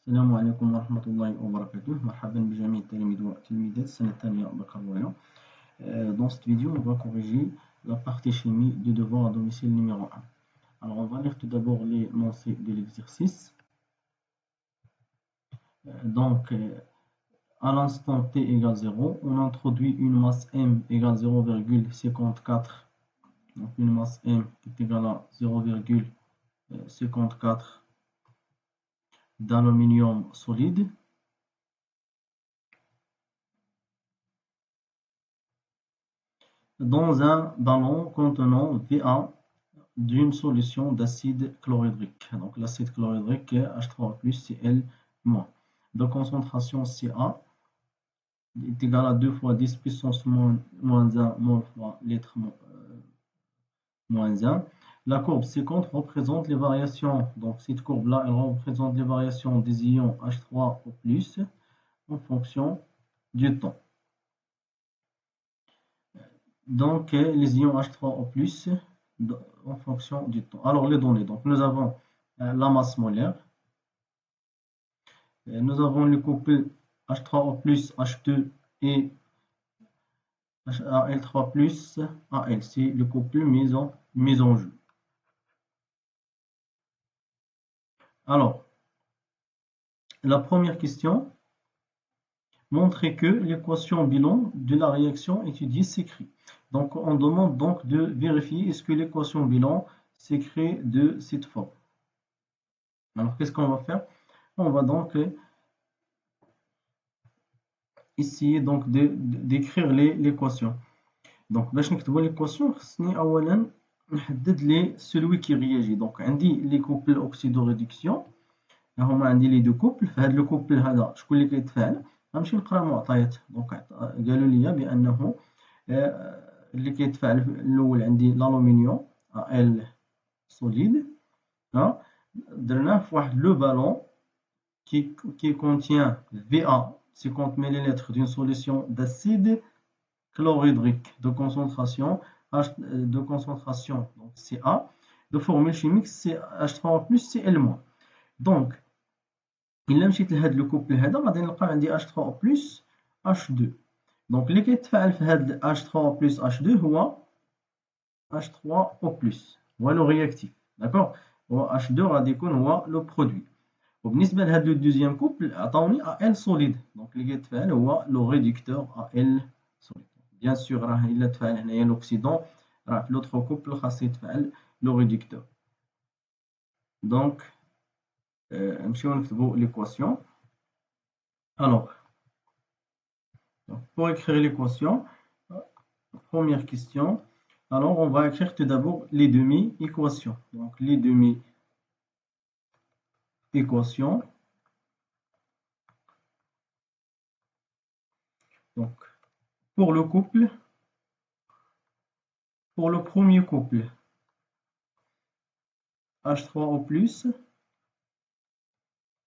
السلام عليكم ورحمة الله وبركاته. مرحبا بجميع التلاميذ والتلميذات السنة الثانية بكالوريا. Dans cette vidéo, on va corriger la partie chimie du devoir à domicile numéro 1. Alors, on va lire tout d'abord l'énoncé de l'exercice. Donc, à l'instant t égale 0, on introduit une masse m égale 0,54. Donc, une masse m est égale à 0,54 d'aluminium solide. Dans un ballon contenant Va d'une solution d'acide chlorhydrique. Donc l'acide chlorhydrique H3O+, Cl-. De concentration Ca est égal à 2 fois 10 puissance moins 1 mol fois litre moins 1. La courbe C-compte représente les variations. Donc cette courbe-là, elle représente les variations des ions H3O+, en fonction du temps. Donc les ions H3O+, en fonction du temps. Alors les données, donc nous avons la masse molaire, nous avons le couple H3O+, H2 et Al3+, Al, c'est le couple mis en jeu. Alors, la première question, montrer que l'équation bilan de la réaction étudiée s'écrit. Donc, on demande donc de vérifier est-ce que l'équation bilan s'écrit de cette forme. Alors, qu'est-ce qu'on va faire? On va donc essayer donc d'écrire l'équation. Donc, باش نكتبوا l'équation, خصني أولا نحدد لي celui qui réagit. Donc, عندي les couples oxydoréduction. هما عندي لي دو كوبل. في هذا لو كوبل هذا شكون اللي كيتفاعل؟ غنمشي نقرا المعطيات. دونك قالوا لي بأنه اللي كيتفاعل الأول عندي الألومنيوم Al solide. درناه في واحد لو بالون qui contient Va 50 ml d'une solution d'acide chlorhydrique de concentration donc Ca, de formule chimique H3O+, Cl-. donc إلا مشيت لهاد لو كوبل هذا غادي نلقى عندي H3O+, H2. دونك اللي كيتفاعل في هاد H3O+, H2 هو H3O+, هو لو رياكتيف. داكوغ، هو H2 غادي يكون هو لو برودوي. وبالنسبة لهاد لو دوزيام كوبل عطاوني Al solide. دونك اللي كيتفاعل هو لو ريدكتور Al solide. بيان سور راه إلا تفاعل هنايا l'oxydant راه في لوطخ كوبل خاص يتفاعل لو ريدكتور. دونك نمشيو نكتبو l'équation. Alors, pour écrire l'équation, première question, alors on va écrire tout d'abord les demi-équations. Donc les demi-équations. Donc pour le couple, pour le premier couple, H3O+,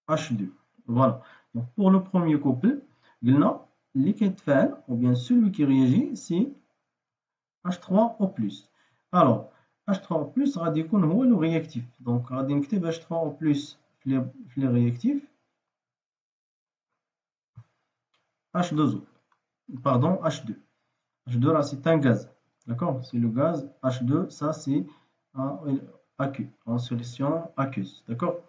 H2. Voilà. Donc pour le premier couple, اللي كيتفاعل ou bien celui qui réagit c'est H3O+. Alors H3O+ غادي يكون هو لو رياكتيف. دونك غادي نكتب H3O+ في لي رياكتيف H2O. Pardon, H2. H2 là c'est un gaz. D'accord? C'est le gaz H2, ça c'est un aqueux, en solution aqueuse. D'accord?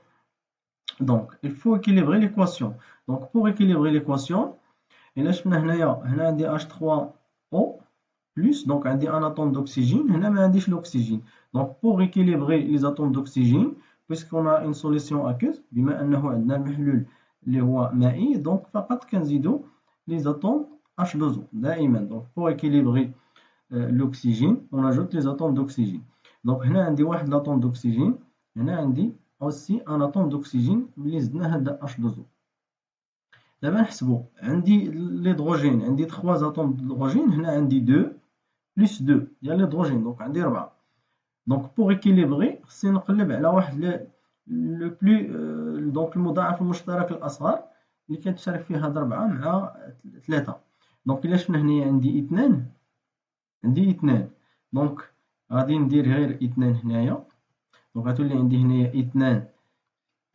Donc il faut équilibrer l'équation. Donc pour équilibrer l'équation, إلا شفنا هنا عندي H3O+, donc عندي un atome d'oxygène, هنا ما عنديش l'oxygène. Donc pour équilibrer les atomes d'oxygène, puisqu'on a une solution aqueuse, بما أنه عندنا المحلول اللي هو مائي, donc فقط كنزيدو les atomes H2O دائما. Donc pour équilibrer l'oxygène, on ajoute les atomes d'oxygène. Donc هنا عندي واحد l'atome d'oxygène, هنا عندي aussi un atome d'oxygène اللي زدنا هذا H2O. دابا نحسبوا عندي l'hydrogène, عندي 3 atomes d'hydrogène, هنا عندي 2 plus 2 ديال l'hydrogène, donc عندي 4. donc pour équilibrer خصني نقلب على واحد le plus donc المضاعف المشترك الأصغر اللي كتشارك فيه هاد 4 مع 3. donc إلا شفنا هنايا عندي 2, عندي 2, donc غادي ندير غير 2 هنايا. donc غتولي عندي هنايا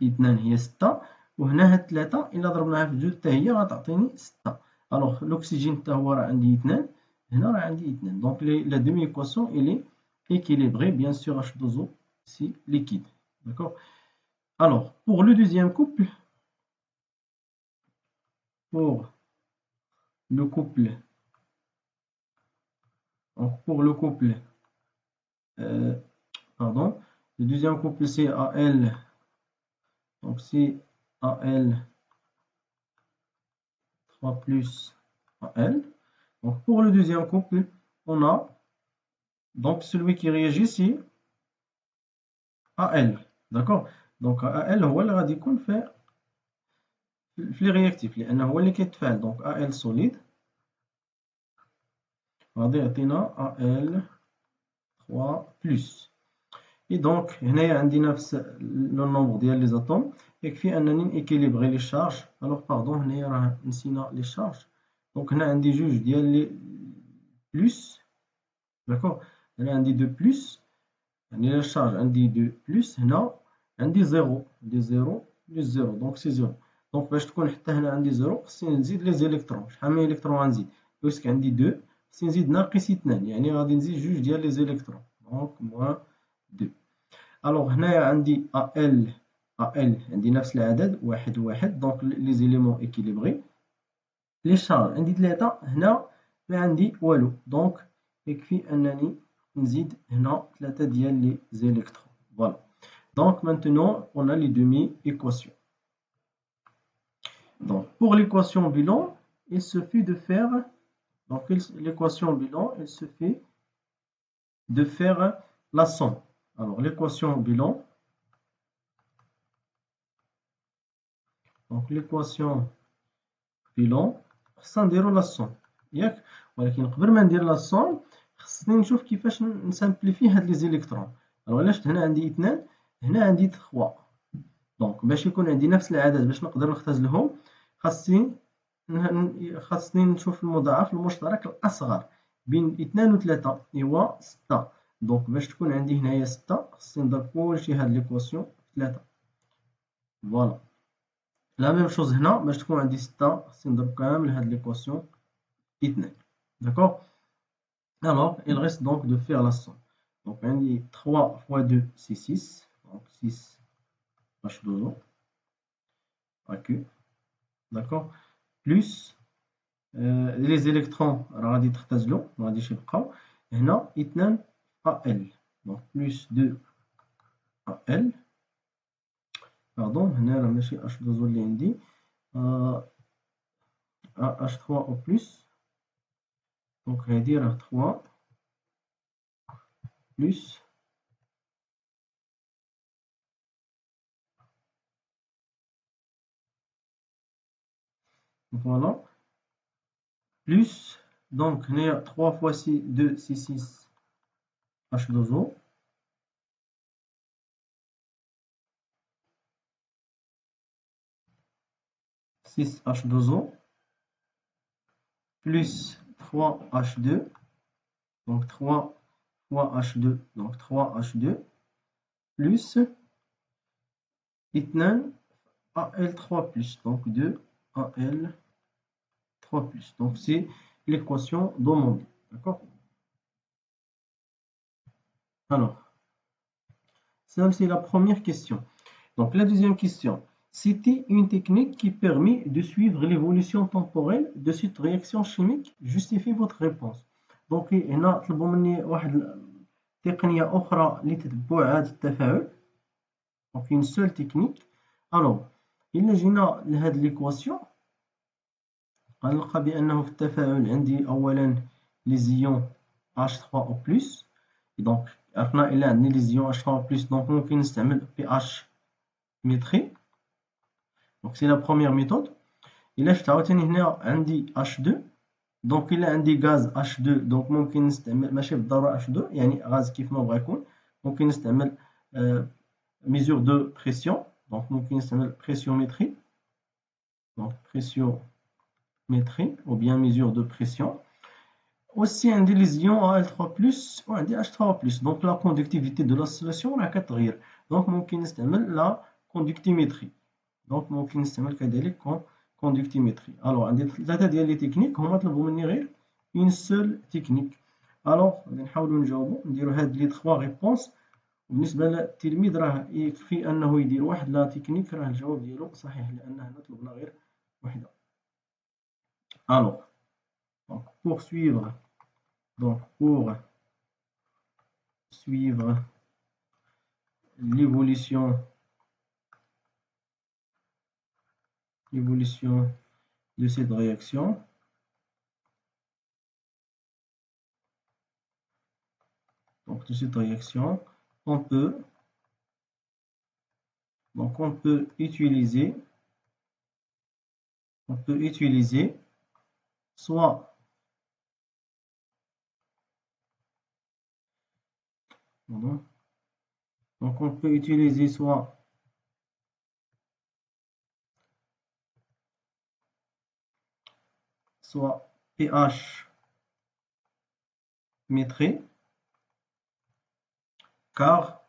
2 هي 6. وهنا هاد 3 إلا ضربناها في 2 حتى هي غتعطيني 6. ألوغ الأكسجين حتى هو راه عندي 2، هنا راه عندي 2. دونك لا demi équation elle est équilibrée. Bien sûr H2O c'est liquide. D'accord. Alors pour le deuxième couple, pour le couple pardon, le deuxième couple c'est Al, donc c'est Al 3 plus Al. Donc pour le deuxième couple, on a donc celui qui réagit c'est Al. D'accord. Donc Al هو اللي غادي يكون في لي رياكتيف لأنه هو اللي كيتفاعل. donc Al solide غادي يعطينا Al 3 plus. Et donc هنايا عندي نفس لو نومبر ديال لي زاتوم. يكفي انني نيكيليبري لي شارج. الوغ باردون هنايا راه نسينا لي شارج. دونك هنا عندي جوج ديال لي بلس. داكوغ. هنا عندي دو بلس يعني لا شارج عندي دو بلس. هنا عندي زيرو، عندي زيرو بلس زيرو دونك سي زيرو. دونك باش تكون حتى هنا عندي زيرو خصني نزيد لي زيليكترون. شحال من الكترون غنزيد؟ بويسك عندي دو خصني نزيد ناقص 2 يعني غادي نزيد جوج ديال لي زيليكترون دونك موان 2. الوغ هنايا عندي AL عندي نفس العدد واحد وواحد دونك لي زيليمون إكيليبغي. لي شارج عندي 3 هنا ما عندي والو دونك يكفي أنني نزيد هنا 3 ديال لي زيليكترون. فوالا. Donc maintenant on a les demi-équations. Donc pour l'équation bilan, il suffit de faire donc l'équation bilan, il suffit de faire la somme. Alors l'équation bilan, donc l'équation bilan خصنا نديرو لا صوم ياك. ولكن قبل ما ندير لا صوم خصني نشوف كيفاش نسامبليفي هاد لي زيليكترون. علاش هنا عندي 2 هنا عندي 3 دونك باش يكون عندي نفس العدد باش نقدر نختزلهم خاصني نشوف المضاعف المشترك الأصغر بين 2 و 3 هو 6. دونك باش تكون عندي هنايا 6 خصني نضرب كلشي هاد ليكواسيون في 3. فوالا. لا ميم شوز هنا باش تكون عندي 6 خصني نضرب كامل هاد ليكواسيون في 2. داكوغ. Alors il reste donc de faire la somme. Donc عندي 3 fois 2 c'est 6 donc 6 H2O AQ. D'accord. Plus les électrons راه غادي يتختزلوا ما غاديش يبقاو. هنا 2 AL donc plus 2 AL. pardon هنا راه ماشي H2O اللي عندي H3O plus donc هادي راه 3 plus voilà plus donc هنايا 3 fois 6 2 c'est 6 H2O plus 3H2 donc 3 fois H2 donc 3H2 plus 2 AL3 plus donc 2 AL3 plus donc c'est l'équation demandée. D'accord. Alors ça c'est la première question. Donc la deuxième question, c'était une technique qui permet de suivre l'évolution temporelle de cette réaction chimique. Justifiez votre réponse. Donc هنا طلبوا مني واحد تقنية أخرى لتتبع هذا التفاعل. Donc une seule technique. Alors إلا جينا لهاد ليكواسيون غنلقى بأنه في التفاعل عندي أولا لي زيون H3O+. donc عرفنا إلا عندي لي زيون H3O+, donc ممكن نستعمل pH métrie. donc c'est la première méthode. إلا شفت عاوتاني هنا عندي H2 donc إلا عندي غاز H2 donc ممكن نستعمل ماشي بالضرورة H2 يعني غاز كيف ما بغا يكون ممكن نستعمل mesure de pression donc ممكن نستعمل pressiométrie donc pressiométrie ou bien mesure de pression. aussi عندي les ions Al3+ و عندي H3O+. donc la conductivité de la solution راه كتغير donc ممكن نستعمل la conductimétrie. دونك ممكن نستعمل كذلك كوندكتيمتري. الوغ عندي ثلاثه ديال لي تكنيك هما طلبوا مني غير اون سول تكنيك. الوغ غادي نحاولوا نجاوبوا نديروا هاد لي 3 ريبونس. وبالنسبه للتلميذ راه يكفي انه يدير واحد لا تكنيك راه الجواب ديالو صحيح لان هنا طلبنا غير وحده. الوغ donc pour suivre donc pour suivre l'évolution de cette réaction, donc de cette réaction, on peut utiliser soit donc on peut utiliser soit pH métré, car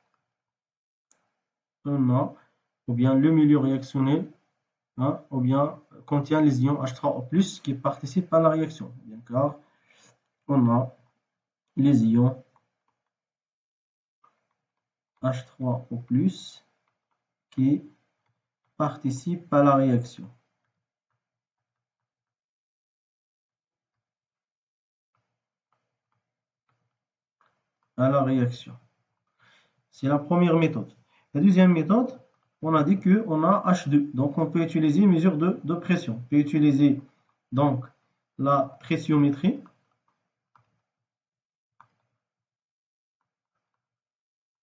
on a ou bien le milieu réactionnel hein, ou bien contient les ions H3O+ qui participent à la réaction, bien, car on a les ions H3O+ qui participent à la réaction. C'est la première méthode. La deuxième méthode, on a dit qu'on a H2. Donc, on peut utiliser une mesure de pression. On peut utiliser donc la pressiométrie.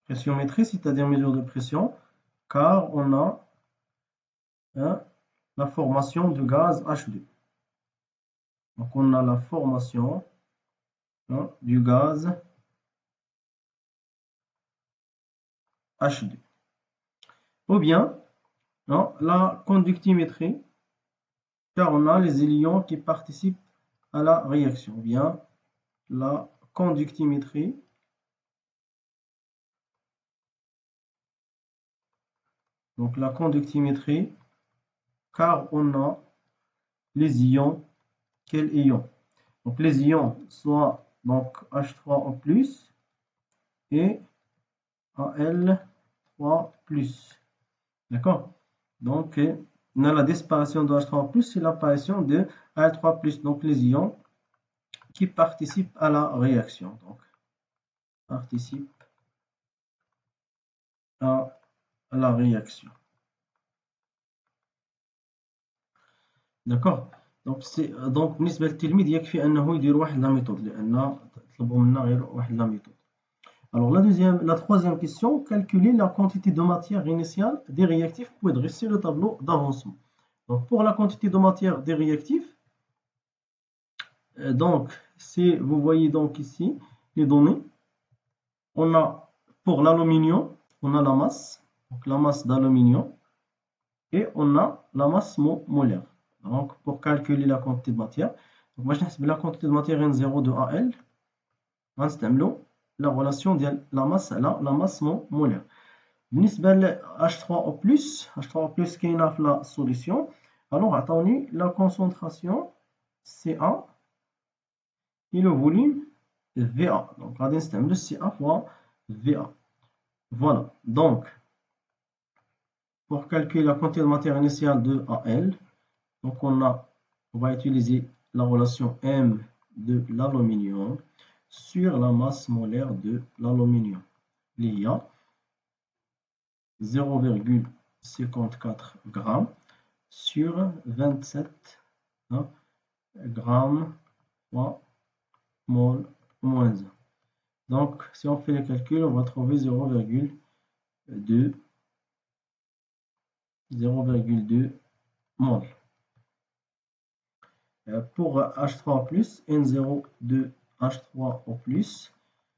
Pressiométrie, c'est-à-dire mesure de pression, car on a la formation de gaz H2. Donc, on a la formation du gaz H2. Ou bien, la conductimétrie, car on a les ions qui participent à la réaction. Ou bien, la conductimétrie, donc la conductimétrie, car on a les ions. Quels ions? Donc les ions, soit donc H3O+, et Al3+. D'accord? Donc, on a la disparition de H3O+, et l'apparition de Al3+. Donc, les ions qui participent à la réaction. Donc, participent à la réaction. D'accord? Donc, بالنسبة للتلميذ يكفي أنه يدير واحد لا ميثود لأن طلبوا منا غير واحد لا ميثود. Alors, la troisième question, calculer la quantité de matière initiale des réactifs pour dresser le tableau d'avancement. Donc, pour la quantité de matière des réactifs, donc, si vous voyez donc ici les données, on a pour l'aluminium, on a la masse, donc la masse d'aluminium, et on a la masse molaire. Donc, pour calculer la quantité de matière, donc, moi, je vais la quantité de matière N0 de AL, on la relation de la masse molaire. بالنسبة ل H3O+, كاينة في la solution. Alors, attendez, la concentration CA et le volume VA. Donc, غادي نستعملو CA fois VA. Voilà. Donc, pour calculer la quantité de matière initiale de AL, donc on va utiliser la relation M de l'aluminium sur la masse molaire de l'aluminium. Il y a 0,54 grammes sur 27 grammes fois mol moins 1. Donc, si on fait les calculs, on va trouver 0,2 mol. Pour H3O+, N0 de H3O+,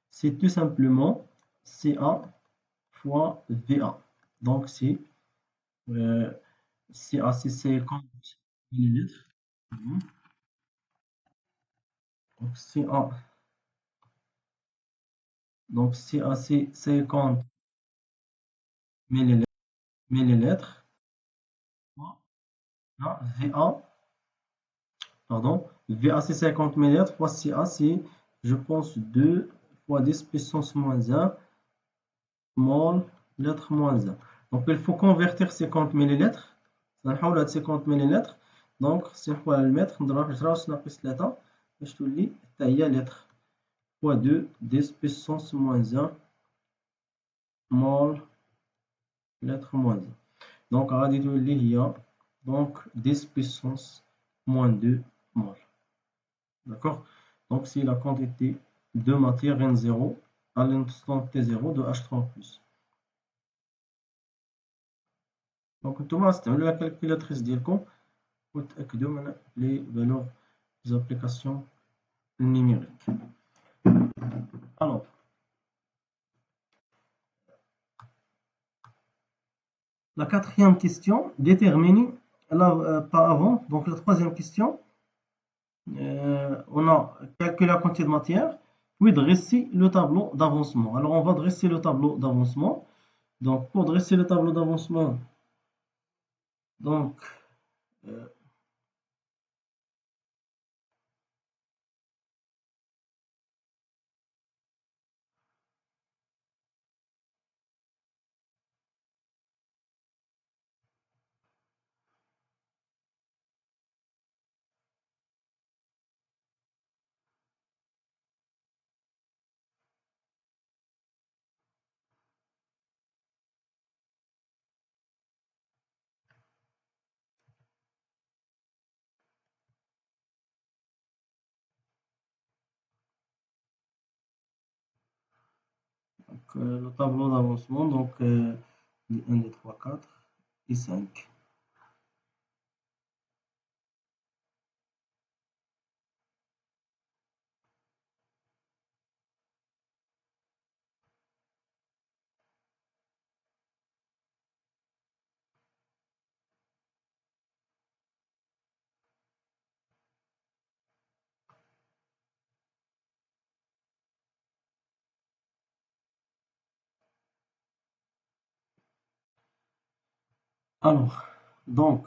c'est tout simplement Ca fois Va. Donc, c'est Ca, c'est 50 millilitres. Donc, Ca, c'est 50 millilitres. Non, VA, pardon, VA c'est 50 millilitres fois CA c'est, je pense, 2 fois 10 puissance moins un mol lettre moins un. Donc il faut convertir 50 millilitres. سنحول هاد 50 millilitres. Donc si نحول على المتر نضرب في 10 ناقص 3 باش تولي حتى هي لتر fois 2 10 puissance moins un mol lettre moins un. Donc غادي تولي هي donc 10 puissance moins 2 mol. D'accord? Donc c'est la quantité de matière N0 à l'instant T0 de H3+. Donc نتوما غتستعملوا la calculatrice ديالكم وتأكدوا من les valeurs des applications numériques. Alors, la quatrième question, déterminer par avant, donc la troisième question, on a calculé la quantité de matière, puis dresser le tableau d'avancement. Alors on va dresser le tableau d'avancement. Donc pour dresser le tableau d'avancement, donc euh, le tableau d'avancement, donc 1, 2, 3, 4 et 5. Alors, donc,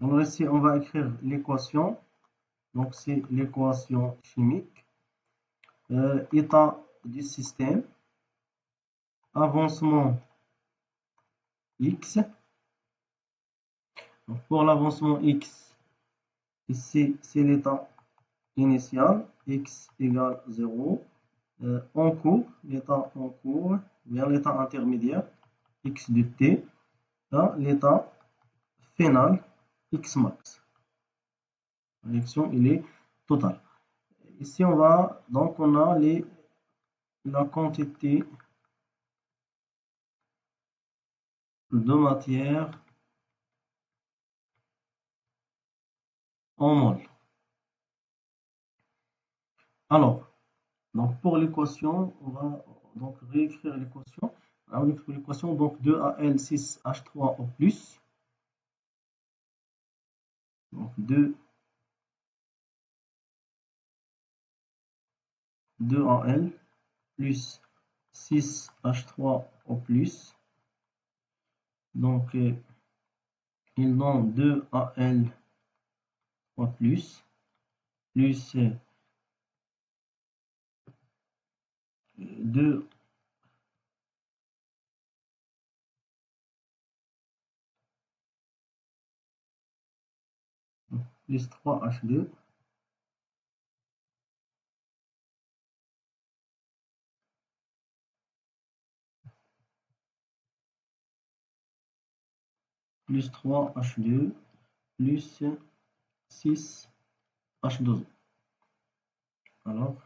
alors ici, on va écrire l'équation. Donc, c'est l'équation chimique. État du système, avancement X. Donc, pour l'avancement X, ici, c'est l'état initial, X égale 0. En cours, l'état en cours, vers l'état intermédiaire, X de T. Là, l'état final, X max. L'élection, il est totale. Ici, on va, donc, on a la quantité de matière en mol. Alors, donc pour l'équation, on va donc réécrire l'équation. Alors, on écrit l'équation donc 2Al6H3O+. Donc 2Al plus 6H3O+. Donc ils donnent 2Al3 plus 2 plus 3H2 plus 3H2 plus 6H2O. Alors,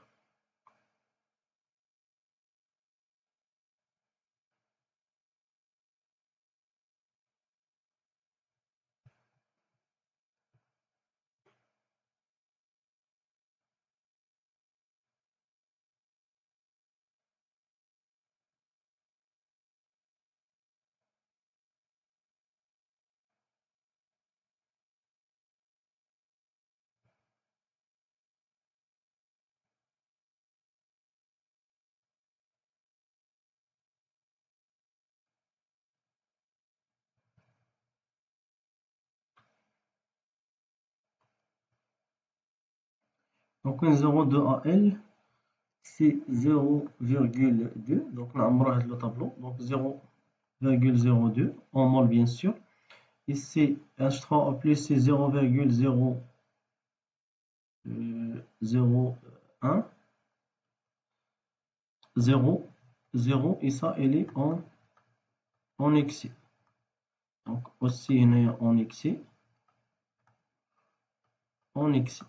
Donc 0,2 AL, c'est 0,2. Donc on a le tableau. Donc 0,02 en mol bien sûr. Ici H3O plus c'est 0,001. 0, 0 et ça elle est en excès. Donc aussi il est en excès. En excès.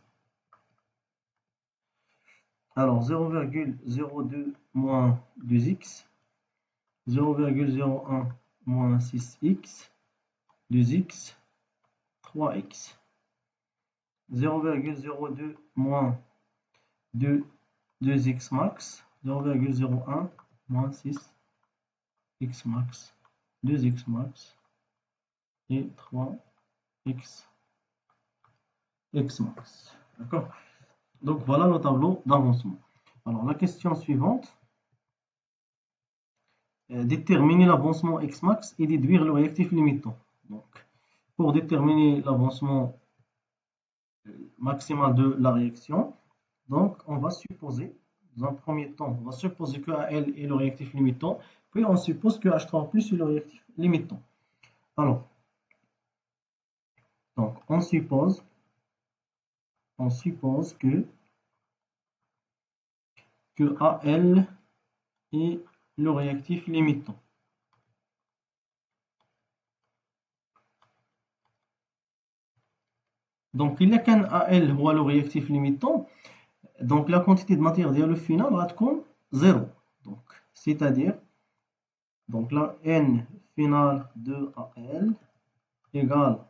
Alors 0,02 moins 2x, 0,01 moins 6x, 2x, 3x. 0,02 moins 2x max, 0,01 moins 6x max, 2x max et 3x x max. D'accord? Donc voilà le tableau d'avancement. Alors la question suivante, déterminer l'avancement x max et déduire le réactif limitant. Donc pour déterminer l'avancement maximal de la réaction, donc on va supposer, dans un premier temps, on va supposer que AL est le réactif limitant, puis on suppose que H3 plus est le réactif limitant. Alors, donc on suppose que AL est le réactif limitant. Donc il y a qu'un AL ou le réactif limitant, donc la quantité de matière ديالو finale va être 0. Donc c'est-à-dire donc la N finale de AL égale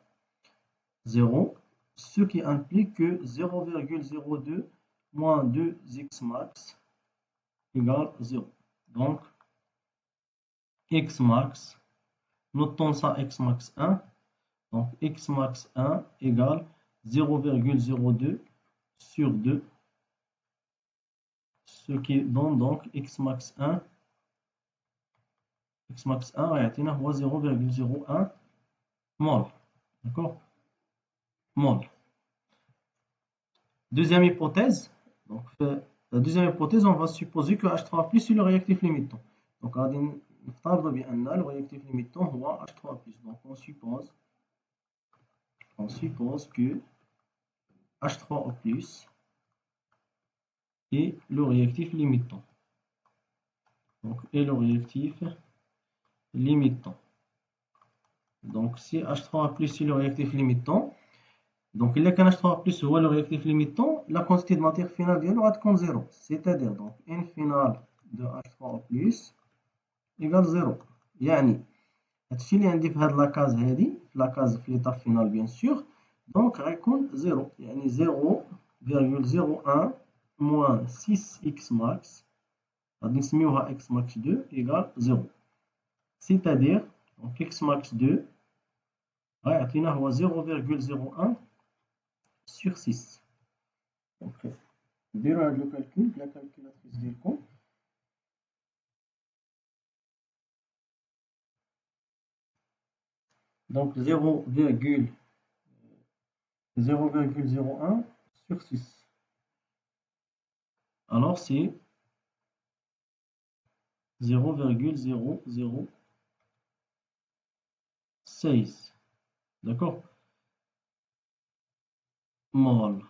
0, ce qui implique que 0,02 moins 2x max égale 0. Donc x max, notons ça x max 1, donc x max 1 égale 0,02 sur 2, ce qui donne donc x max 1 يعطينا هو 0,01 mol. D'accord? Mol. Deuxième hypothèse. Donc, la deuxième hypothèse, on va supposer que H3 plus est le réactif limitant. Donc, le réactif limitant هو H3 plus. Donc, on suppose que H3O plus est le réactif limitant. Donc, est le réactif limitant. Donc, si H3 plus est le réactif limitant, donc il y a qu'un H3 plus هو le réactif limitant, la quantité de matière finale va être 0. C'est-à-dire, donc, N finale de H3 plus égale 0. يعني هادشي اللي عندي في هاد لاكاز هادي، في لاكاز في ليطاب فينال بيان سور، دونك غيكون 0. يعني 0,01 موان 6x max غادي نسميوها x max 2 égale 0. C'est-à-dire donc x max 2 غيعطينا هو 0,01 sur 6. Donc ديروا هاد لو كالكول بلا كالكولاتريس ديالكم. Donc 0,01 sur 6. Alors c'est 0,006. D'accord? Mol.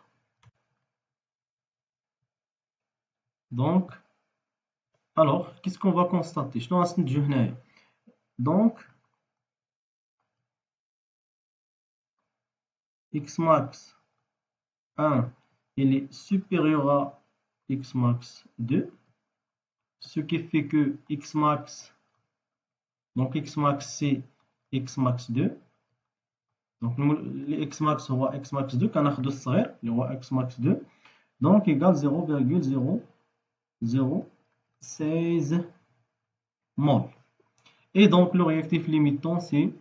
Donc, alors, qu'est-ce qu'on va constater? Donc, x max 1, il est supérieur à x max 2, ce qui fait que x max, donc x max c'est x max 2. Donc, x max هو x max 2 كناخذوا الصغير اللي هو x max 2. Donc, égale 0,016 mol. Et donc, le réactif limitant, c'est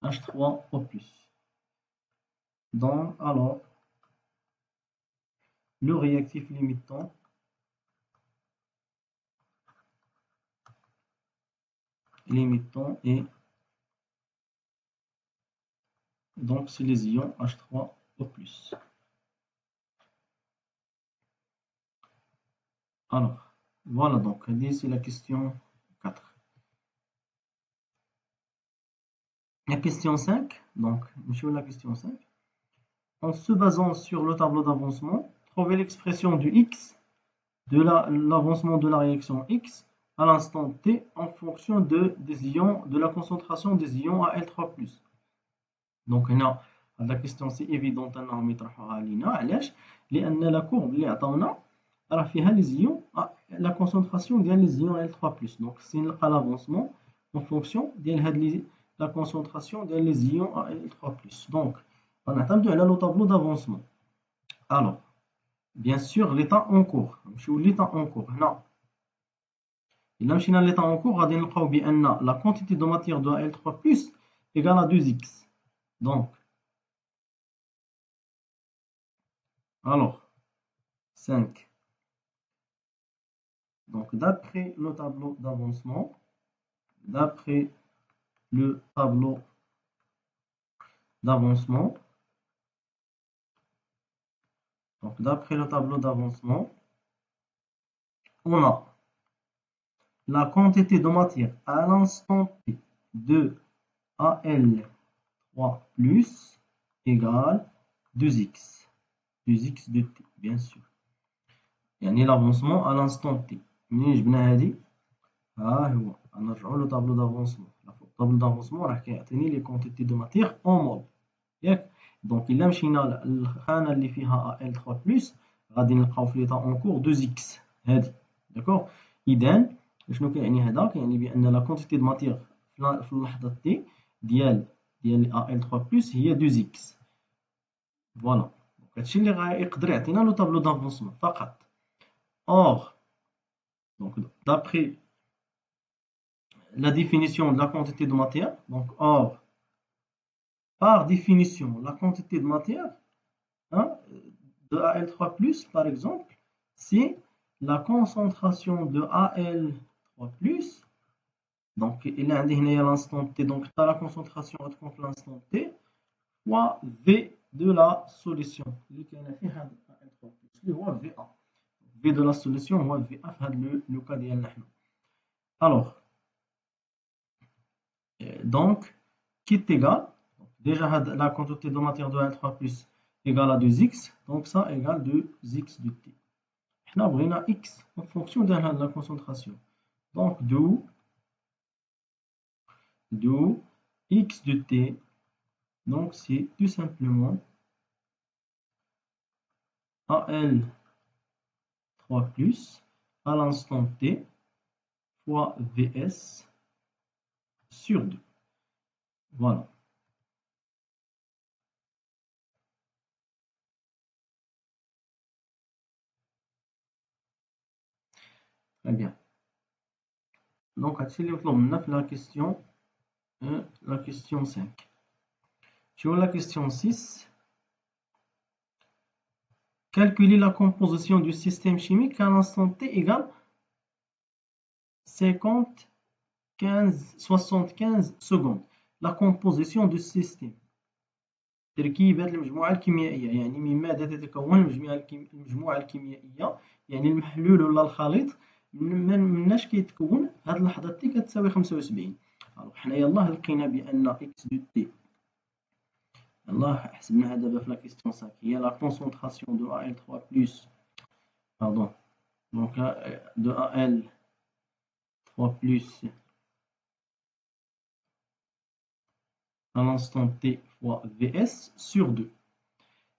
H3O+. Donc, alors, le réactif limitant est donc c'est les ions H3O+. Alors, voilà donc, c'est la question 4. La question 5, donc, la question 5. En se basant sur le tableau d'avancement, trouvez l'expression du x de l'avancement de la réaction X à l'instant T en fonction des ions, de la concentration des ions Al3+. Donc هنا la question c'est évident انهم يطرحوها علينا علاش لان لا courbe اللي عطاونا راه فيها لي زيون la concentration ديال لي زيون Al3+. donc سي نلقى l'avancement en fonction ديال هاد la concentration ديال لي زيون Al3+. donc غنعتمدوا على لو طابلو d'avancement. alors bien sûr l'état en cours نمشيو l'état en cours هنا إلا مشينا l'état en cours غادي نلقاو بأن la quantité de matière de Al3+ égale à 2x. donc alors 5. donc d'après le tableau d'avancement, on a la quantité de matière à l'instant T de Al3+ égale 2x. 2x de T, bien sûr. يعني l'avancement à l'instant T. منين جبنا هادي؟ ها هو غنرجعوا لو طابلو دافونسمون. الطابلو دافونسمون راه كيعطيني لي كونتيتي دو ماتيغ اون مول ياك. دونك الا مشينا للخانه اللي فيها Al3+ غادي نلقاو في ليطا اون كور 2x هادي داكوغ. اذا شنو كيعني هذا؟ كيعني بان لا كونتيتي دو ماتيغ في اللحظه تي ديال Al3+ هي 2x. فوالا هادشي اللي غيقدر يعطينا لو طابلو دافونسمون فقط. or donc d'après la définition de la quantité de matière, donc or par définition la quantité de matière hein, de Al3+, par exemple, c'est la concentration de Al3+, donc il a indiqué l'instant T, donc la concentration contre l'instant T, fois V de la solution. V de la solution, هو VA في le cas ديالنا حنا. alors donc qui est égal, déjà la quantité de matière de Al3+ égale à 2x, donc ça égale 2x de T. On a x en fonction de la concentration. Donc d'où x de T, donc c'est tout simplement Al3+ à l'instant T fois Vs sur 2. Voilà. Très bien. Donc, la question 5. Sur la question 6, calculer la composition du système chimique à l'instant T égale 75 secondes. La composition du système. تركيبة المجموعة الكيميائية يعني من ماذا تتكون المجموعة الكيميائية يعني المحلول ولا الخليط مناش كيتكون هاد اللحظة تي كتساوي 75. حنا يلاه لقينا بأن إكس دو تي يلاه حسبناها دابا في لا كيستيون 5 هي لا كونسونطراسيون دو Al3+ pardon donc de Al3+ à l'instant T fois Vs sur 2.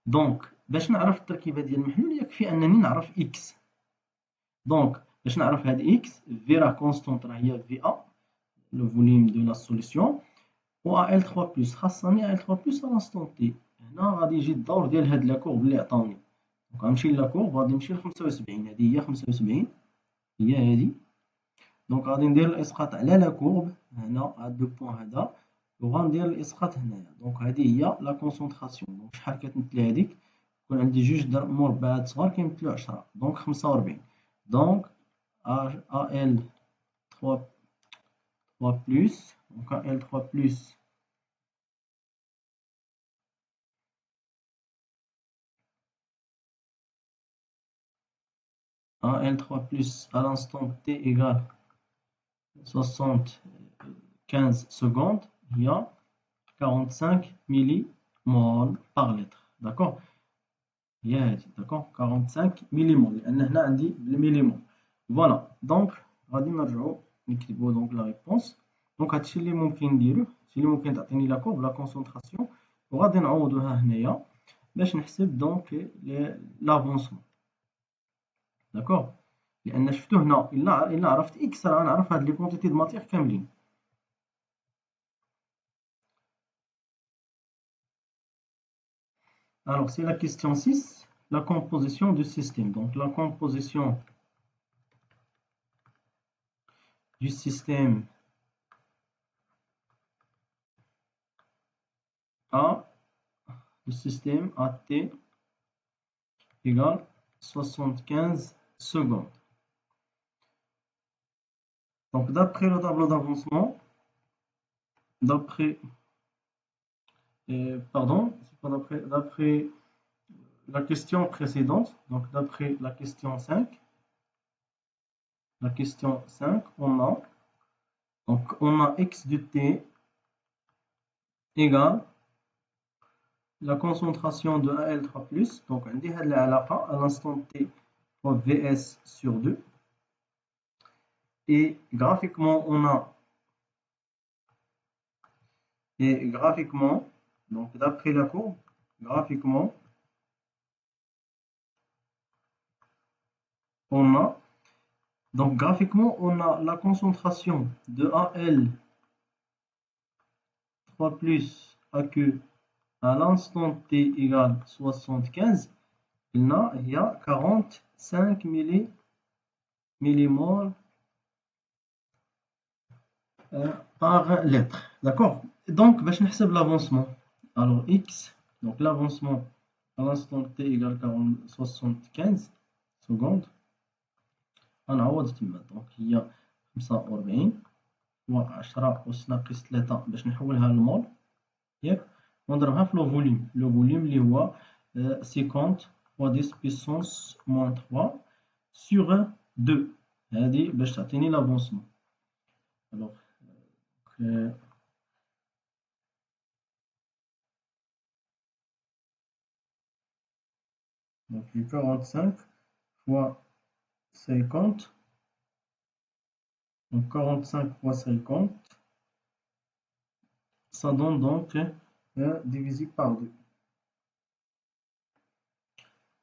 دونك باش نعرف التركيبه ديال المحلول يكفي انني نعرف x. دونك باش نعرف هاد x في راه كونستونط راه هي في ا لو فوليوم دو لا سوليسيون و Al3+ خاصني Al3+ على l'instant t. هنا غادي يجي الدور ديال هاد لا كورب اللي عطاوني. دونك غنمشي لا كورب غادي نمشي ل 75 هادي هي 75 هي هادي. دونك غادي ندير الاسقاط على لا كورب هنا هاد لو بوين هذا وغندير الاسقاط هنايا. دونك هذه هي لا كونسونطراسيون. دونك شحال كتمثل هذيك؟ يكون عندي جوج مربعات صغار كيمثلوا 10 دونك 45. دونك Al3 plus donc Al3 plus AL3 plus à l'instant t égale 75 secondes, il y a 45 millimoles par litre. D'accord? هي هذه. d'accord 45 millimoles لأن هنا عندي بالميليمول. فوالا دونك غادي نرجعو نكتبو دونك لا ريبونس. دونك هادشي اللي ممكن نديروه، هادشي اللي ممكن تعطيني لا كورب لا كونسونطراسيون، وغادي نعوضوها هنايا باش نحسب دونك لافونسمون. داكوغ لأن شفتو هنا إلا عرفت إكس راه غنعرف هاد لي كونتيتي دو ماتيغ كاملين. Alors, c'est la question 6, la composition du système. Donc, la composition du système A, le système AT égale 75 secondes. Donc, d'après le tableau d'avancement, d'après, pardon, c'est pas d'après la question précédente, donc d'après la question 5, on a x de t égale la concentration de AL3+, donc on dit à l'instant t fois Vs sur 2, et graphiquement donc d'après la courbe, graphiquement on a la concentration de AL3+ AQ à l'instant t égale 75, il y a 45 millimoles par litre. D'accord? Donc, باش نحسب l'avancement. Alors, x, donc l'avancement à l'instant t égale 75 secondes. غنعوض تما. donc هي 45 و10 أس ناقص 3 باش نحولها للمول ياك، ونضربها في لو فوليوم. لو فوليوم اللي هو 50 fois 10 puissance moins 3 sur 2. هذه باش تعطيني l'avancement. alors donc 45 fois 50, donc 45 fois 50, ça donne donc divisé par 2.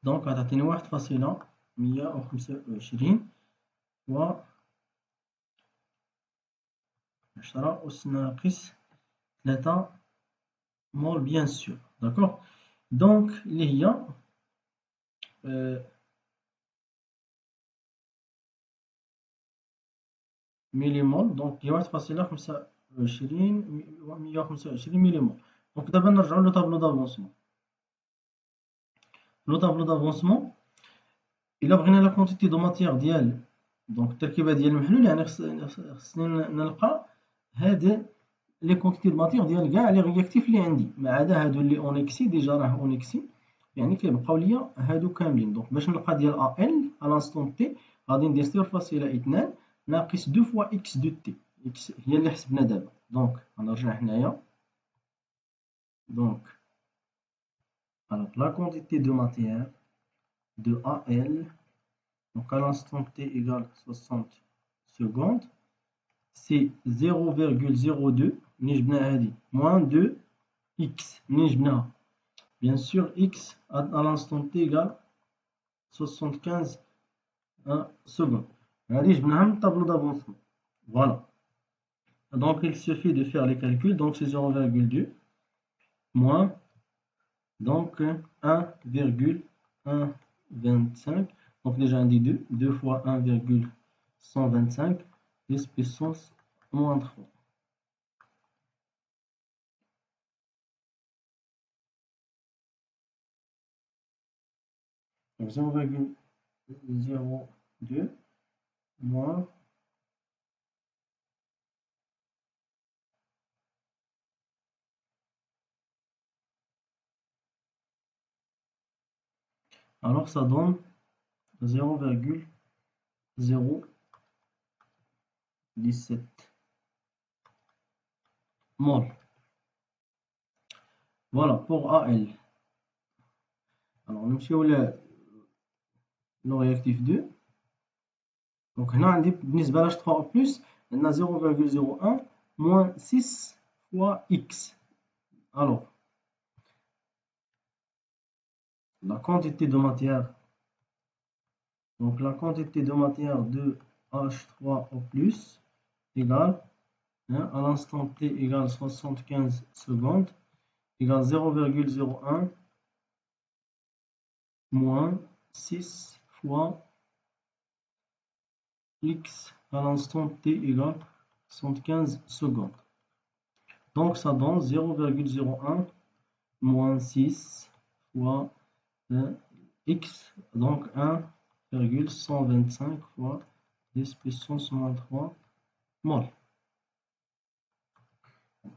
donc غتعطيني 1.125 و 10 أس ناقص 3 مول bien sûr. d'accord donc اللي هي ميليمول، دونك هي 1.25 و 125 ميليمول. دونك دابا نرجعو لو طابلو دافونسمون. لو طابلو دافونسمون إلا بغينا لا كونتيتي دو ماتيغ ديال دونك التركيبة ديال المحلول، يعني خصني نلقى هاد لي كونتيتي دو ماتيغ ديال كاع لي رياكتيف اللي عندي، ما عدا هادو اللي اونكسي ديجا راه اونكسي، يعني كيبقاو ليا هادو كاملين. دونك باش نلقى ديال ال على لانستون تي غادي ندير 0.2 ناقص 2 فوا اكس دو تي، اكس هي اللي حسبنا دابا. دونك غنرجع هنايا. دونك alors la quantité de matière de AL, donc à l'instant t égale 60 secondes, c'est 0,02 نجبنا هذه moins 2 x نجبناها bien sûr x à l'instant t égale 75 secondes. هذه جبناها من الطابلو d'avancement. voilà. donc il suffit de faire les calculs. donc c'est 0,2 moins donc 1,125. donc déjà on dit 2 fois 1,125 10 puissance moins 3. donc 0,02 moins alors ça donne 0,125. 0,17 mol. Voilà pour AL. Alors نمشيو le réactif 2. Donc هنا عندي بالنسبة ل H3O+, عندنا 0,01 moins 6 fois X. Alors, la quantité de matière, donc la quantité de matière de H3O+, égale, à l'instant T égale 75 secondes, égale 0,01 moins 6 fois X à l'instant T égale 75 secondes. Donc ça donne 0,01 moins 6 fois X, donc 1,125 fois 10 puissance moins 3 mol.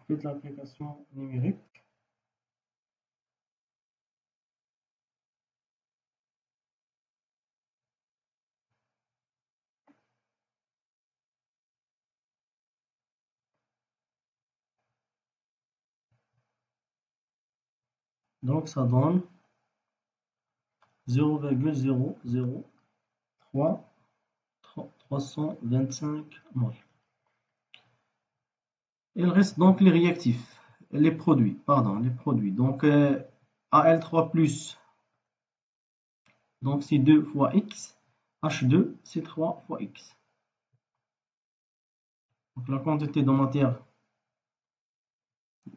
Faites l'application numérique. Donc ça donne 0,00325 mol. Il reste donc les réactifs, les produits. Donc Al3+, donc c'est 2 fois X, H2 c'est 3 fois X. Donc la quantité de matière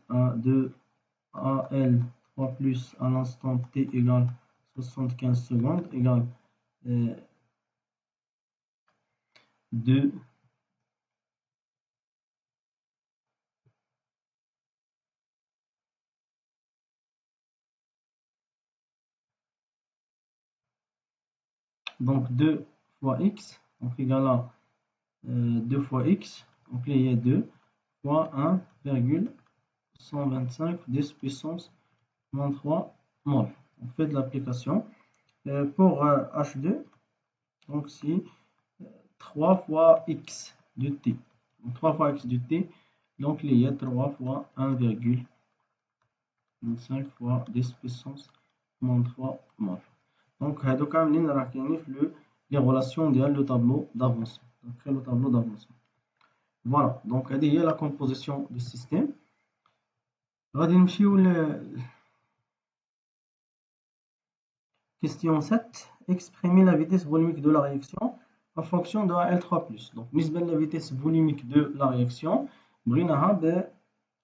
de Al3+ à l'instant T égale 75 secondes égale 2 donc 2 fois X, donc égale à 2 fois X, donc là il y a 2 fois 1,125 10 puissance moins 3 mol. On fait de l'application. Pour H2, donc c'est 3 fois X de T. Donc 3 fois X de T, donc il y a 3 fois 1,5 fois 10 puissance moins 3 mol. Donc هادو كاملين راه كاينين في les relations ديال le tableau d'avancement. Donc le tableau d'avancement. Voilà, donc هذه هي la composition du système. غادي نمشيو question 7. Exprimer la vitesse volumique de la réaction en fonction de Al3+. Donc بالنسبة la vitesse volumique de la réaction بغيناها ب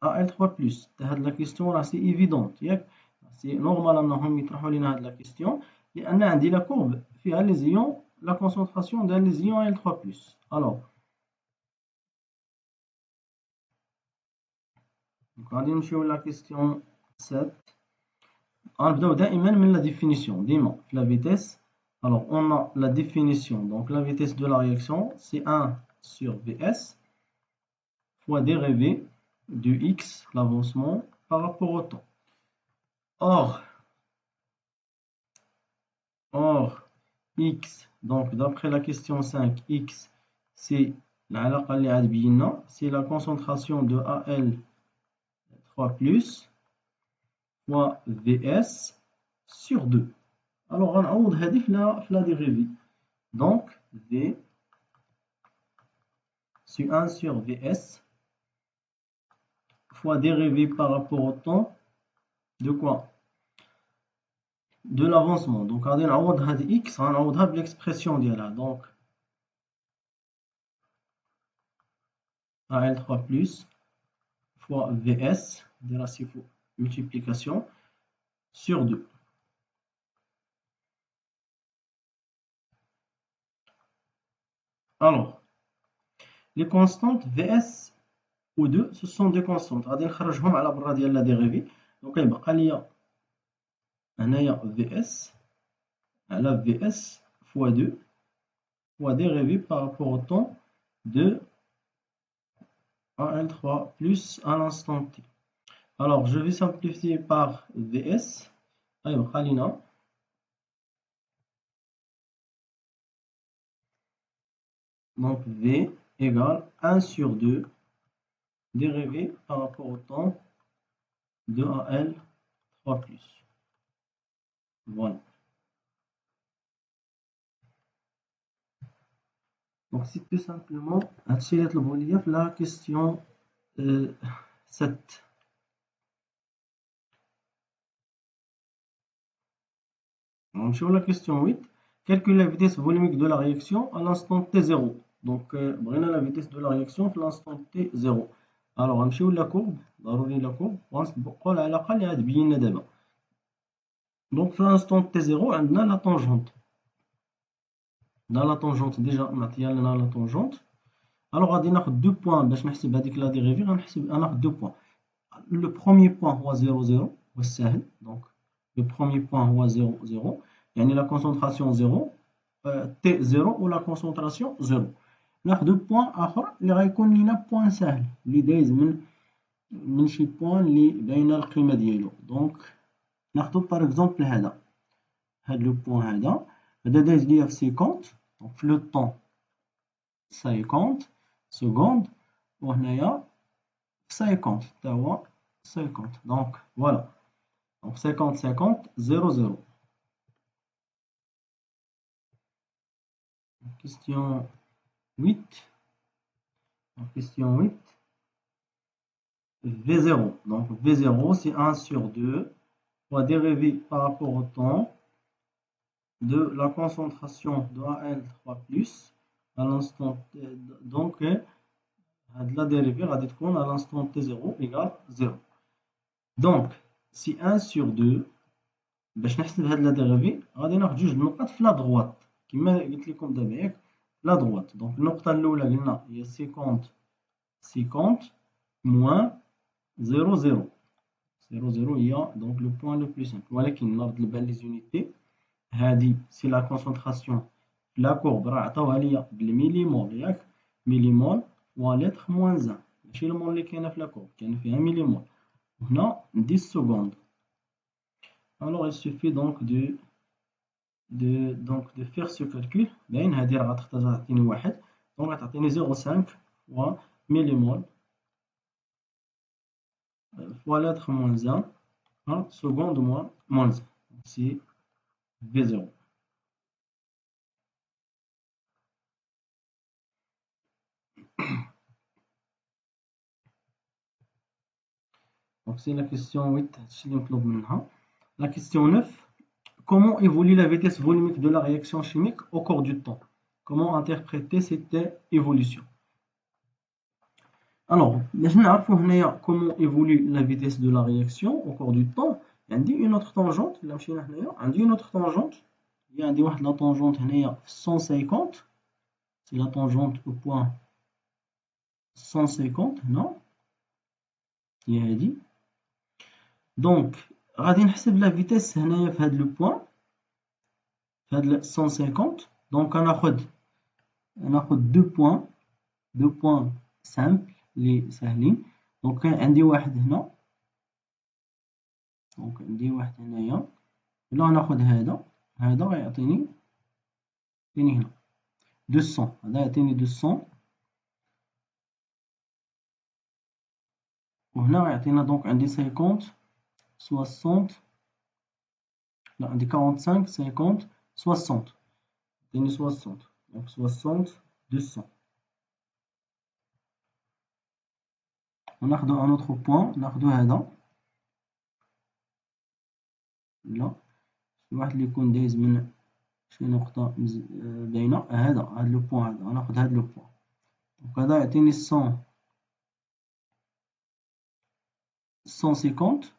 Al3+. هاد la question راه سي évidente ياك سي نورمال انهم يطرحوا لنا هاد la question لان عندي لا كورب فيها لي زيون لا كونسونطراسيون ديال لي زيون Al3+. alors غادي نمشيو لا question 7. غنبداو دائما من la définition ديما في la vitesse. Alors on a la définition, donc la vitesse de la réaction c'est 1 sur Vs fois dérivée de x, l'avancement par rapport au temps. Or x, donc d'après la question 5, x c'est c'est la concentration de Al3+ fois Vs sur 2. Alors غنعوض هذه في la dérivée. Donc V c'est 1 sur Vs fois dérivée par rapport au temps de quoi? De l'avancement. Donc غادي نعوض هذه x غنعوضها بالexpression ديالها. Donc Al3+ fois Vs نديرها multiplication sur 2. Alors les constantes Vs ou 2 ce sont des constantes غادي نخرجهم على برا ديال la dérivée. Donc يبقى ليا هنايا Vs على Vs fois 2 fois dérivée par rapport au temps de Al3+ à l'instant t. Alors je vais simplifier par Vs. يبقى لينا Donc V égale 1 sur 2 dérivé par rapport au temps de AL 3 plus. Voilà. Donc c'est tout simplement la question 7. Donc sur la question 8, calcule la vitesse volumique de la réaction à l'instant t0. Donc on a la vitesse de la réaction à l'instant t0. Alors on va la courbe, la courbe, on va la courbe. Donc à l'instant t0, on a la tangente. Dans la tangente, déjà, on a la tangente. Alors, on a 2 points. باش نحسب هذيك la dérivée, on a 2 points. Le premier point هو 0 0 والسهل. Donc le premier point هو 0 0. يعني la concentration 0 T0 ou la concentration 0. ناخذ point آخر اللي غيكون لنا point سهل اللي دايز من شي point اللي باينه القيمه ديالو. دونك ناخذ par exemple هذا لو point هذا دايز ليا في 50. Donc le temps 50 secondes وهنايا 50 حتى هو 50. Donc voilà. Donc 50 50 0 0. Question 8. Question 8. V0. Donc V0 c'est 1 sur 2 fois dérivé par rapport au temps de la concentration de AL3+. À l'instant donc la dérivée va être à l'instant t0 égale 0. Donc si 1 sur 2 باش نحسب هاد لا ديريفي غادي ناخذ جوج النقط في لا دروات كما قلت لكم دابا ياك لا دروات. دونك النقطه الاولى قلنا هي 50 50 موان 0 0 0 0 هي دونك لو بوين لو بلو سامبل. ولكن نرد البال لي زونيتي هادي سي لا كونسونطراسيون لا كورب راه عطاوها ليا بالميليمول ياك ميليمول فوا لتر موان 1 ماشي المول اللي كاينه في لا كورب كاين فيها ميليمول. هنا 10 secondes. Alors il suffit donc de faire ce calcul. باين هذه راه غتختار تعطيني واحد دونك غتعطيني 0.5 فوا ميليمول فوا لتر موان 1 seconde موان 1 سي V0. Donc c'est la question 8 هادشي اللي مطلوب منها. La question 9. Comment évolue la vitesse volumique de la réaction chimique au cours du temps? Comment interpréter cette évolution? Alors, maintenant, comment évolue la vitesse de la réaction au cours du temps. Il y a une autre tangente. Il y a une autre tangente. Il y a la tangente 150. C'est la tangente au point 150. Non? Il y a dit. Donc, غادي نحسب la vitesse هنايا في هذا le point. في هذا 150. Donc, ناخذ deux points simples اللي ساهلين. دونك عندي واحد هنا. دونك عندي واحد هنايا. لا ناخذ هذا غيعطيني هنا 200. هذا يعطيني 200 وهنا غيعطينا دونك عندي 50 60 لا عندي 45 50 60 يعطيني 60 دونك 60 200. وناخذ ان اوتر بوين ناخذ هذا لا شي واحد اللي يكون دايز من شي نقطة باينة هذا لو بوين هذا غناخذ هذا لو بوين دونك هذا يعطيني 150 50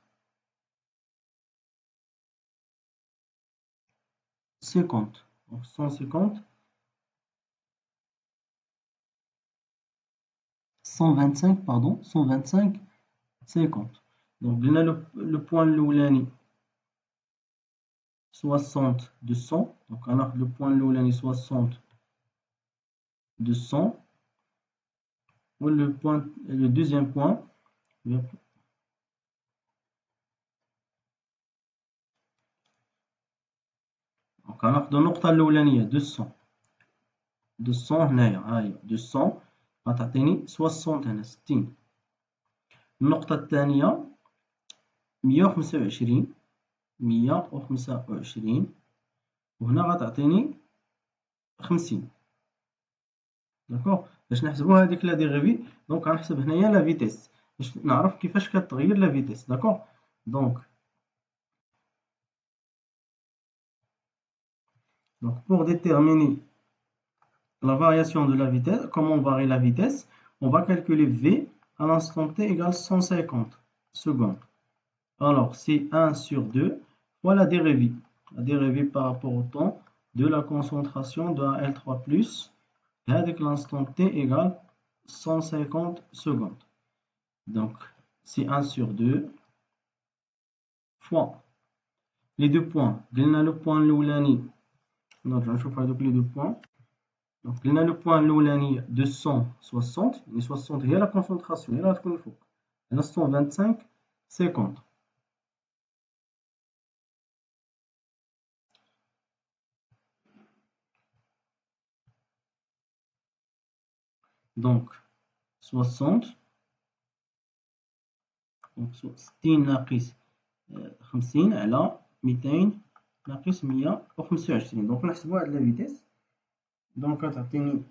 donc 150 125 pardon 125 50. donc قلنا le point الاولاني 60 200 donc غناخذ le point الاولاني 60 200 و le deuxième point donc غناخذ النقطة الاولانية 200 200 هنايا، ها هي 200 غتعطيني 60 هنا 60. النقطة الثانية 125 وهنا غتعطيني 50. داكوغ. باش نحسبو هاديك لا ديغيفي دونك غنحسب هنايا لا فيتيس باش نعرف كيفاش كتغير لا فيتيس. داكوغ. Donc pour déterminer la variation de la vitesse, comment on varie la vitesse, on va calculer V à l'instant t égale 150 secondes. Alors c'est 1 sur 2 fois la dérivée par rapport au temps de la concentration de L3+, avec l'instant t égale 150 secondes. Donc c'est 1 sur 2 fois les deux points. قلنا le point الأولاني نرجع نشوف هذوك les deux points. Donc قلنا le point الأولاني 260 يعني 60 هي la concentration هي اللي غتكون الفوق. هنا 125 secondes. Donc 60 donc 60 ناقص 50 على 200 ناقص 125. دونك نحسبو هاد لا فيتيس. دونك غتعطيني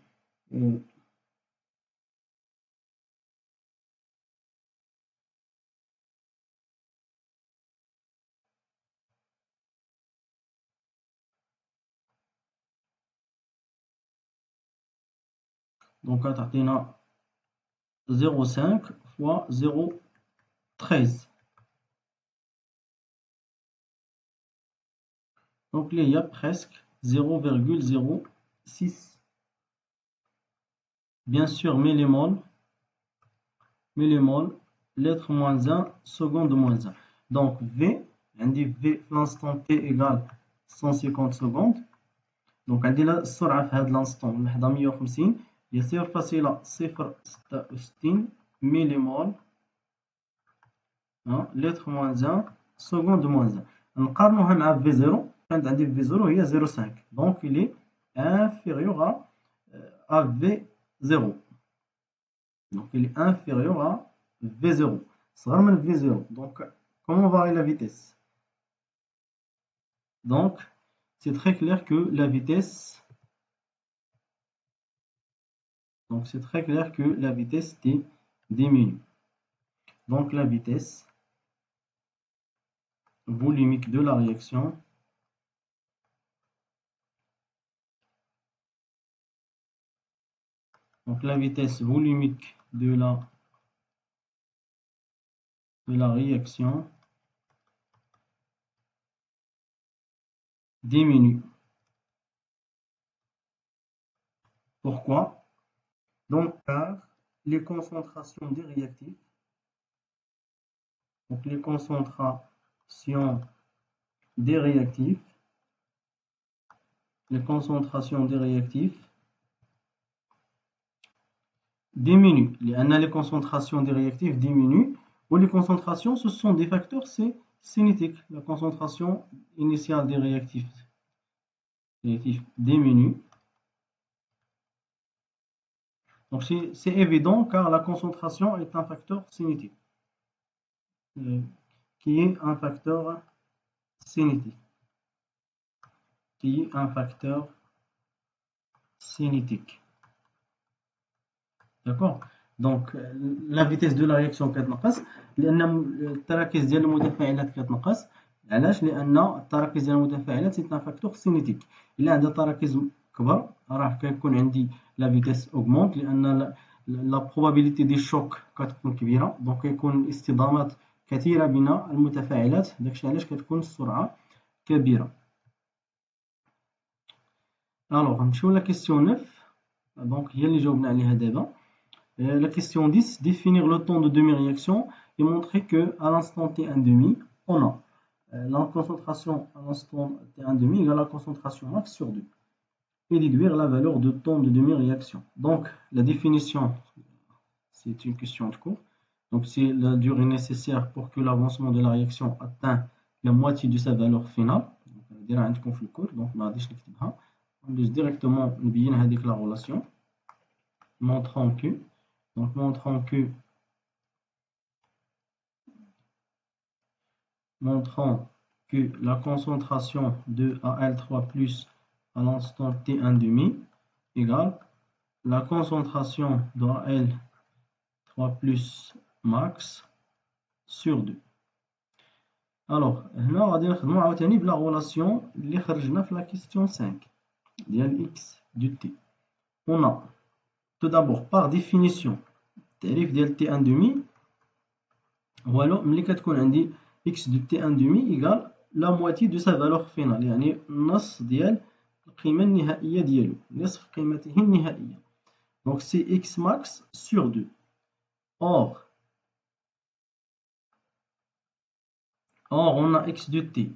دونك غتعطينا 0,5 fois 0,13. Donc là, il y a presque 0,06. Bien sûr, millimole, lettre moins 1, seconde moins 1. Donc V, on dit V l'instant T égale 150 secondes. Donc on dit la sur'a في هذا l'instant لحظة 150 يصير فاصلة 0.66 millimole lettre moins 1 seconde moins 1. نقارنوها مع V0. كانت عندي V0 هي 0,5. Donc il est inférieur à V0. Donc il est inférieur à V0. صغر من V0. Donc comment varie la vitesse? Donc c'est très clair que la vitesse diminue. Donc la vitesse volumique de la réaction réaction diminue. Pourquoi? Donc car les concentrations des réactifs diminuent. Les concentrations des réactifs diminuent. Ou les concentrations, ce sont des facteurs cinétiques. La concentration initiale des réactifs diminue. Donc c'est évident car la concentration est un facteur cinétique. Qui est un facteur cinétique. D'accord. Donc la vitesse de la réaction كتنقص لأن التراكيز ديال المتفاعلات كتنقص. علاش؟ لأن التراكيز ديال المتفاعلات c'est un facteur cinétique. إلا عندها تراكيز كبر راه كيكون عندي لا فيتيس augmente لأن لا probabilité دي شوك كتكون كبيرة. دونك كيكون اصطدامات كثيرة بين المتفاعلات. داكشي علاش كتكون السرعة كبيرة. الوغ نمشيو لا كيسيون 9. دونك هي اللي جاوبنا عليها دابا. La question 10, définir le temps de demi-réaction et montrer que à l'instant t1,5, on a la concentration à l'instant t1,5 égale la concentration max sur 2 et déduire la valeur de temps de demi-réaction. Donc la définition, c'est une question de cours. Donc c'est la durée nécessaire pour que l'avancement de la réaction atteigne la moitié de sa valeur finale. Donc on va dire عندكم في الكور. Donc ما غاديش نكتبها. ندوز ديريكتومون نبين هذيك لا غولاسيون montrant que donc montrant que la concentration de Al3+ à l'instant T1 demi égale la concentration de Al3+ max sur 2. Alors, هنا غادي نخدمو عاوتاني بلا غولاسيون اللي خرجنا في لا كيستيون 5 ديال x du t. On a tout d'abord par définition التعريف ديال T1 demi هو ملي كتكون عندي x de T1 demi égale la moitié de sa valeur finale يعني النص ديال القيمة النهائية ديالو نصف قيمته النهائية. Donc c'est x max sur 2. Or on a x de t.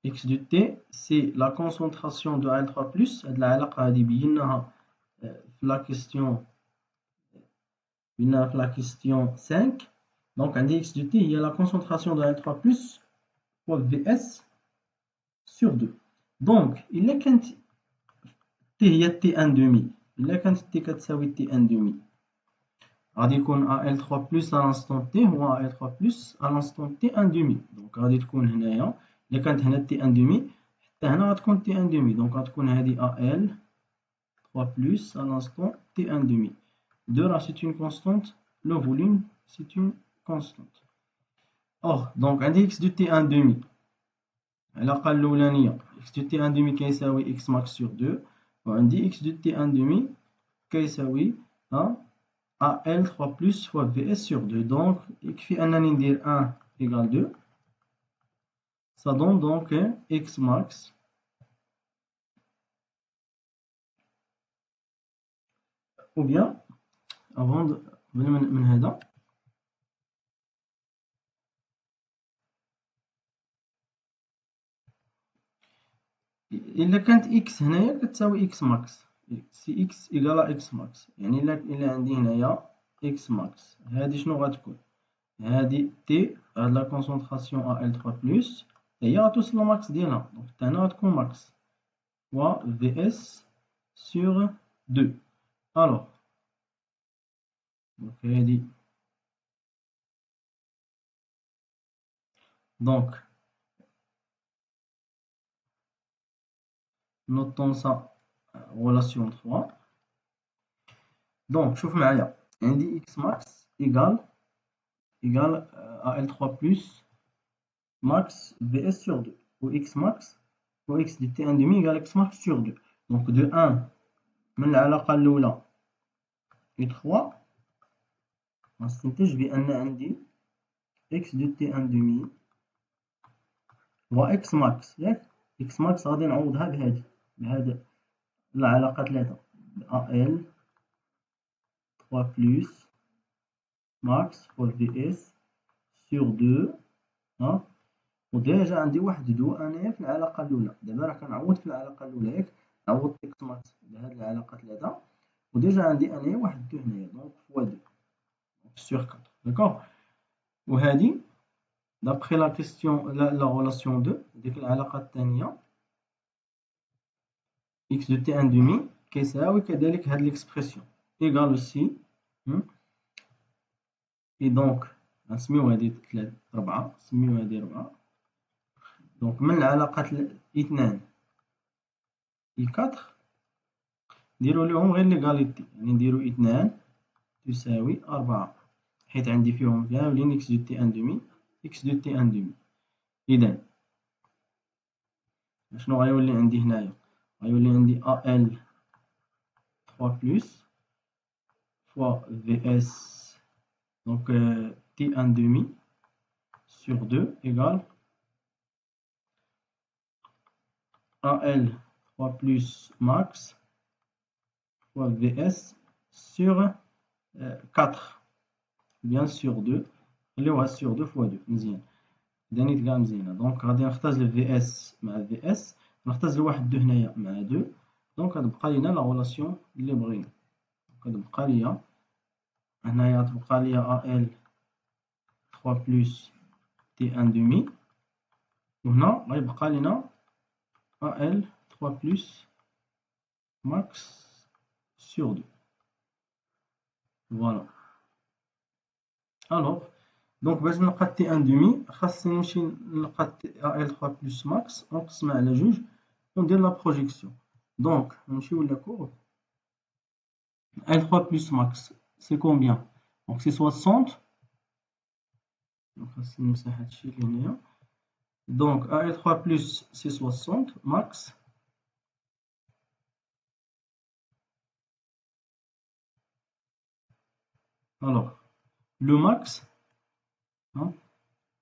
x de t c'est la concentration de Al3+. هاد العلاقة هادي بيناها في la question 5. Donc عندي x de t هي la concentration de Al3+ fois Vs sur 2. Donc إلا كانت t هي T1 demi إلا كانت t كتساوي T1 demi غادي يكون Al3+ à l'instant t هو Al3+ à l'instant T1 demi. Donc غادي تكون هنايا إلا كانت هنا T1 demi حتى هنا غتكون T1 demi. Donc غتكون هذه Al3+ à l'instant T1 demi. 2 راه c'est une constante, le volume c'est une constante. Or donc عندي x de T1 demi العلاقة الأولانية x de T1 demi كيساوي x max sur 2 وعندي x de T1 demi كيساوي Al3+ fois Vs sur 2. Donc يكفي أنني ندير 1 égale 2. Ça donne donc x max ou bien avant de من هذا إلا كانت x هنايا كتساوي x max سي x إيكالا x max يعني إلا عندي هنايا x max هادي شنو غتكون هادي t هاد لا كونسونطراسيون Al3+ هي غتوصل للماكس ديالها دونك حتى هنا غتكون ماكس و Vs sur 2. Alors donc هادي donc notons ça relation 3. Donc شوف معايا عندي x max égale Al3+ max Vs sur 2 ou x max ou x de T1 demi égale x max sur 2. Donc de 1 من العلاقة الأولى و 3 غنستنتج بأن عندي x de T1 demi و x max ياك x max غادي نعوضها بهاد العلاقة 3 Al 3+ max fois Vs sur 2 وديجا عندي واحد دو انايا في العلاقة الأولى. دابا راه كنعوض في العلاقة الأولى ياك نعوض x max بهاد العلاقة 3 وديجا عندي انايا واحد دو هنايا دونك فوا 2 sur 4. D'accord. وهادي d'après la question la relation 2 ديك العلاقة الثانية x de T1 demi كيساوي كذلك هاد l'expression égal aussi et donc غنسميو هادي 4 نسميو هادي 4 دونك من العلاقة 2 إلى 4 نديرو ليهم غير ليغاليتي يعني نديرو 2 تساوي 4 حيت عندي فيهم كاملين x de T1 demi x de T1 demi. إذا شنو غيولي عندي هنايا غيولي عندي Al3+ fois Vs donc T1 demi sur 2 égale Al3+ max fois Vs sur 4 bien sur 2 خليوها sur 2 fois 2 مزيان دانيت كاع مزيانه. دونك غادي نختزل Vs مع Vs نختزل واحد 2 هنايا مع 2 دونك غتبقى لينا لا غولاسيون اللي بغينا. غتبقى ليا هنايا غتبقى ليا Al3+ T1 demi وهنا غيبقى لينا Al3+ max sur 2. Voilà. Alors, donc باش نلقى تي ان دومي خاصني نمشي نلقى ال 3 بلس ماكس ونقسمها على جوج وندير لا بروجيكسيون. دونك نمشيو للكور. L3 plus max, c'est combien? Donc c'est 60. Donc AL3 plus c'est 60 max. Alors le max, hein,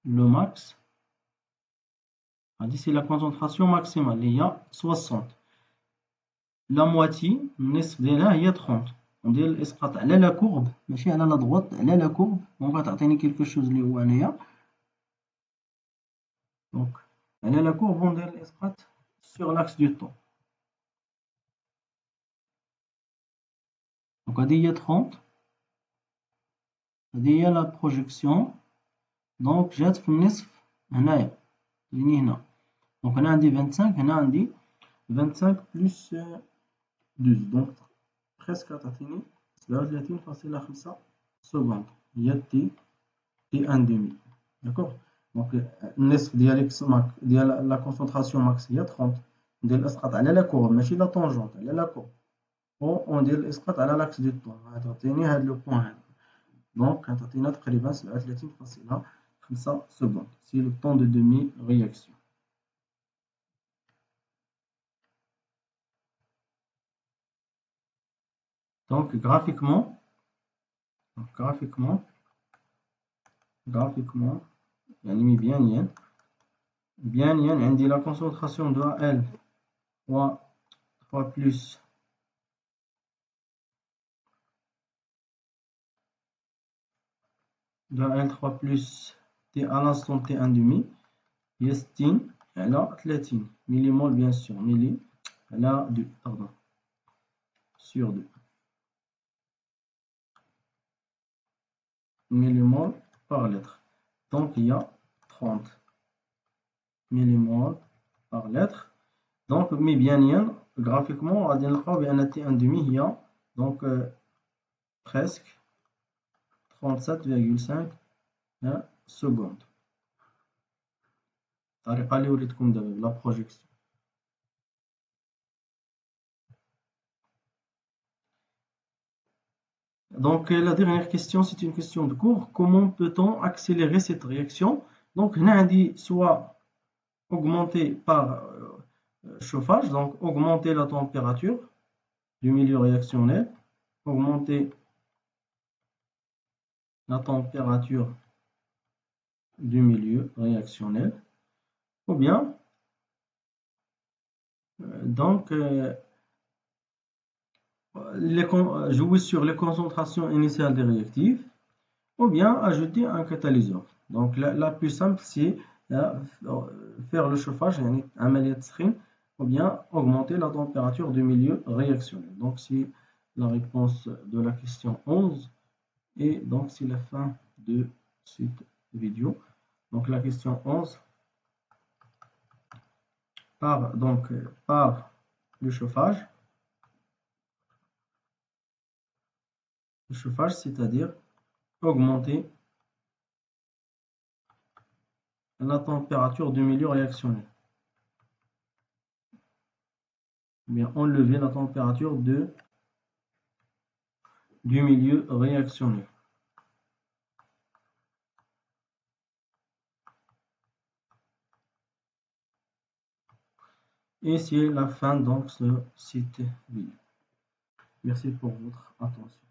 le max, c'est la concentration maximale. Il y a 60. La moitié, là il y a 30. On dit الاسقاط على la courbe ماشي على la droite على la courbe. On va تعطيني quelque chose اللي هو هنايا. Donc على la courbe on dit الاسقاط sur l'axe du temps. Donc هذه هي 30. هذه هي la projection. Donc جات في النصف هنايا جيني هنا. Donc هنا عندي 25 هنا عندي 25 plus 12. Donc presque تعطيني 37.5 secondes. هي تي ان دومي. داكوغ. دونك النصف ديال اكس ماك ديال لا كونسونطراسيون ماكس هي 30. ندير الاسقاط على لا كورب ماشي لا طونجونت على لا كورب. وندير الاسقاط على لاكس دو طون. تعطيني هاد لو بوان هذا. دونك تعطينا تقريبا 37.5 secondes. C'est le temps de demi-réaction. Donc graphiquement, يعني bien عندي la concentration de L 3 plus de L3 plus T à l'instant T1 demi هي 60 على 30 millimol bien sûr milli على 2 pardon sur 2 millimol par litre. Donc il y a 30 millimol par litre. Donc mais bien graphiquement غادي نلقاو بان تي ان دومي هي donc presque 37,5 secondes. الطريقه اللي وريتكم دابا بلا بروجيكسيون. Donc la dernière question, c'est une question de cours. Comment peut-on accélérer cette réaction? Donc هنا عندي soit augmenter par chauffage, donc augmenter la température du milieu réactionnel, augmenter la température du milieu réactionnel, ou bien donc jouer sur les concentrations initiales des réactifs, ou bien ajouter un catalyseur. Donc la plus simple c'est faire le chauffage, عملية تسخين, ou bien augmenter la température du milieu réactionnel. Donc c'est la réponse de la question 11 et donc c'est la fin de cette vidéo. Donc la question 11 par le chauffage. Le chauffage, c'est-à-dire augmenter la température du milieu réactionnel. Bien enlever la température du milieu réactionnel. Et c'est la fin donc de cette vidéo. Merci pour votre attention.